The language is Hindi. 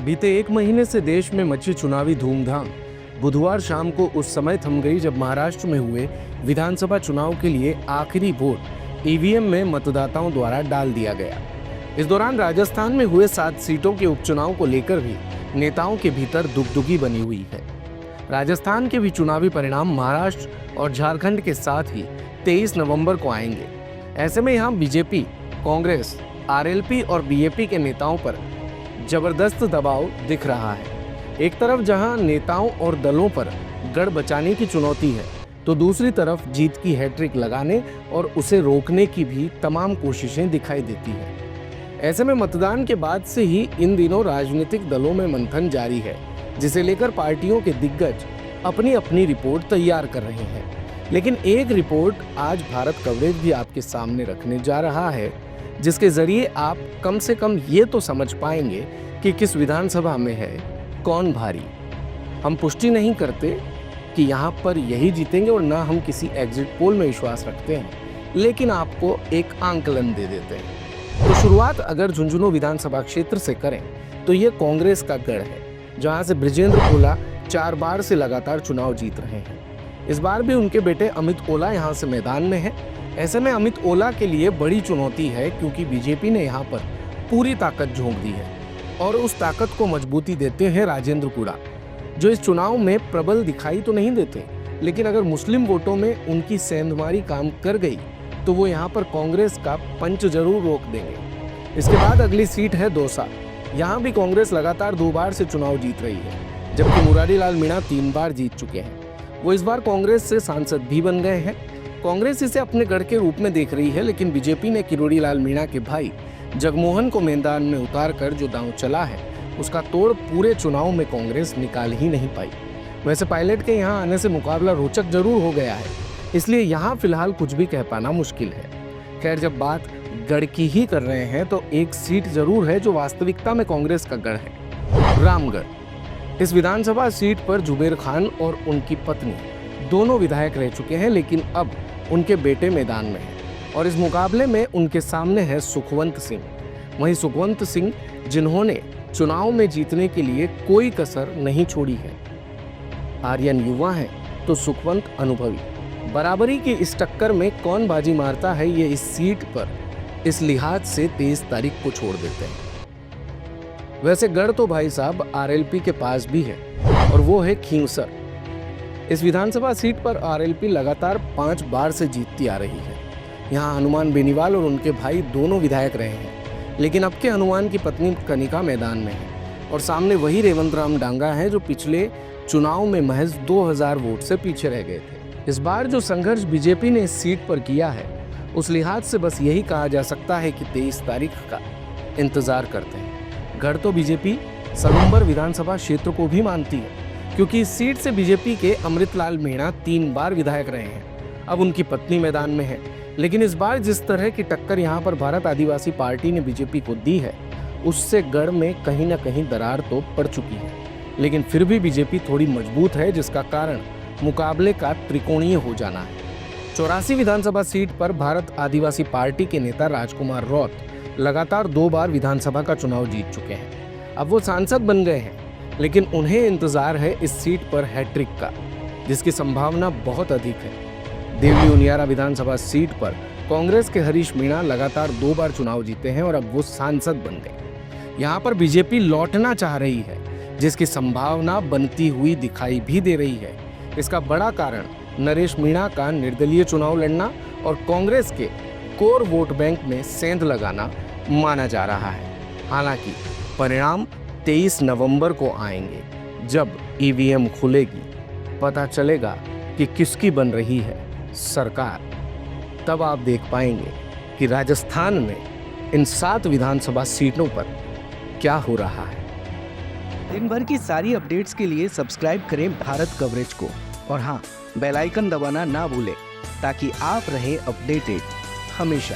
बीते एक महीने से देश में मची चुनावी धूमधाम बुधवार शाम को उस समय थम गई जब महाराष्ट्र में हुए विधानसभा चुनाव के लिए आखिरी वोट ईवीएम में मतदाताओं द्वारा डाल दिया गया। इस दौरान राजस्थान में हुए 7 सीटों के उपचुनाव को लेकर भी नेताओं के भीतर दुगदुगी बनी हुई है। राजस्थान के भी चुनावी परिणाम महाराष्ट्र और झारखंड के साथ ही 23 नवंबर को आएंगे। ऐसे में यहाँ बीजेपी, कांग्रेस, आरएलपी और बीएपी के नेताओं पर जबरदस्त दबाव दिख रहा है। एक तरफ जहां नेताओं और दलों पर गढ़ बचाने की चुनौती है, तो दूसरी तरफ जीत की हैट्रिक लगाने और उसे रोकने की भी तमाम कोशिशें दिखाई देती हैं। ऐसे में मतदान के बाद से ही इन दिनों राजनीतिक दलों में मंथन जारी है, जिसे लेकर पार्टियों के दिग्गज अपनी अपनी रिपोर्ट तैयार कर रहे हैं। लेकिन एक रिपोर्ट आज भारत कवरेज भी आपके सामने रखने जा रहा है, जिसके जरिए आप कम से कम ये तो समझ पाएंगे कि किस विधानसभा में है कौन भारी। हम पुष्टि नहीं करते कि यहाँ पर यही जीतेंगे और ना हम किसी एग्जिट पोल में विश्वास रखते हैं, लेकिन आपको एक आंकलन दे देते हैं। तो शुरुआत अगर झुंझुनू विधानसभा क्षेत्र से करें तो ये कांग्रेस का गढ़ है, जहाँ से बृजेंद्र ओला 4 बार से लगातार चुनाव जीत रहे हैं। इस बार भी उनके बेटे अमित ओला यहाँ से मैदान में है। ऐसे में अमित ओला के लिए बड़ी चुनौती है, क्योंकि बीजेपी ने यहाँ पर पूरी ताकत झोंक दी है और उस ताकत को मजबूती देते हैं राजेंद्र कुड़ा, जो इस चुनाव में प्रबल दिखाई तो नहीं देते, लेकिन अगर मुस्लिम वोटों में उनकी सेंधमारी काम कर गई तो वो यहाँ पर कांग्रेस का पंच जरूर रोक देंगे। इसके बाद अगली सीट है दौसा। यहाँ भी कांग्रेस लगातार 2 बार से चुनाव जीत रही है, जबकि मुरारी लाल मीणा 3 बार जीत चुके हैं। वो इस बार कांग्रेस से सांसद भी बन गए हैं। कांग्रेस इसे अपने गढ़ के रूप में देख रही है, लेकिन बीजेपी ने किरोड़ी लाल मीणा के भाई जगमोहन को मैदान में उतार कर जो दांव चला है, उसका तोड़ पूरे चुनाव में कांग्रेस निकाल ही नहीं पाई। वैसे पायलट के यहाँ आने से मुकाबला रोचक जरूर हो गया है, इसलिए यहाँ फिलहाल कुछ भी कह पाना मुश्किल है। खैर, जब बात गढ़ की ही कर रहे हैं तो एक सीट जरूर है जो वास्तविकता में कांग्रेस का गढ़ है, रामगढ़। इस विधानसभा सीट पर जुबेर खान और उनकी पत्नी दोनों विधायक रह चुके हैं, लेकिन अब उनके बेटे मैदान में हैं और इस मुकाबले में उनके सामने है सुखवंत सिंह। वहीं सुखवंत सिंह, जिन्होंने चुनाव में जीतने के लिए कोई कसर नहीं छोड़ी है। आर्यन युवा हैं तो सुखवंत अनुभवी। बराबरी की इस टक्कर में कौन बाजी मारता है, ये इस सीट पर इस लिहाज से 23 तारीख को छोड़ देते हैं। वैसे गढ़ तो भाई साहब आरएलपी के पास भी है, और वो है खींवसर। इस विधानसभा सीट पर आरएलपी लगातार 5 बार से जीतती आ रही है। यहाँ हनुमान बेनीवाल और उनके भाई दोनों विधायक रहे हैं, लेकिन अब के हनुमान की पत्नी कनिका मैदान में है और सामने वही रेवंत राम डांगा है, जो पिछले चुनाव में महज 2000 वोट से पीछे रह गए थे। इस बार जो संघर्ष बीजेपी ने इस सीट पर किया है, उस लिहाज से बस यही कहा जा सकता है कि 23 तारीख का इंतजार करते हैं। गढ़ तो बीजेपी सलुम्बर विधानसभा क्षेत्र को भी मानती है, क्योंकि इस सीट से बीजेपी के अमृतलाल मीणा 3 बार विधायक रहे हैं। अब उनकी पत्नी मैदान में है, लेकिन इस बार जिस तरह की टक्कर यहाँ पर भारत आदिवासी पार्टी ने बीजेपी को दी है, उससे गढ़ में कहीं ना कहीं दरार तो पड़ चुकी है। लेकिन फिर भी बीजेपी थोड़ी मजबूत है, जिसका कारण मुकाबले का त्रिकोणीय हो जाना है। 84 विधानसभा सीट पर भारत आदिवासी पार्टी के नेता राजकुमार रौत लगातार 2 बार विधानसभा का चुनाव जीत चुके हैं। अब वो सांसद बन गए हैं, लेकिन उन्हें इंतजार है इस सीट पर हैट्रिक का, जिसकी संभावना बहुत अधिक है। देवली उनियारा विधानसभा सीट पर कांग्रेस के हरीश मीणा लगातार 2 बार चुनाव जीते हैं और अब वो सांसद बन गए। यहाँ पर बीजेपी लौटना चाह रही है, जिसकी संभावना बनती हुई दिखाई भी दे रही है। इसका बड़ा कारण नरेश मीणा का निर्दलीय चुनाव लड़ना और कांग्रेस के कोर वोट बैंक में सेंध लगाना माना जा रहा है। हालांकि परिणाम 23 नवंबर को आएंगे, जब ईवीएम खुलेगी, पता चलेगा कि किसकी बन रही है सरकार। तब आप देख पाएंगे कि राजस्थान में इन 7 विधानसभा सीटों पर क्या हो रहा है। दिन भर की सारी अपडेट्स के लिए सब्सक्राइब करें भारत कवरेज को, और हाँ, बेल आइकन दबाना ना भूलें, ताकि आप रहें अपडेटेड हमेशा।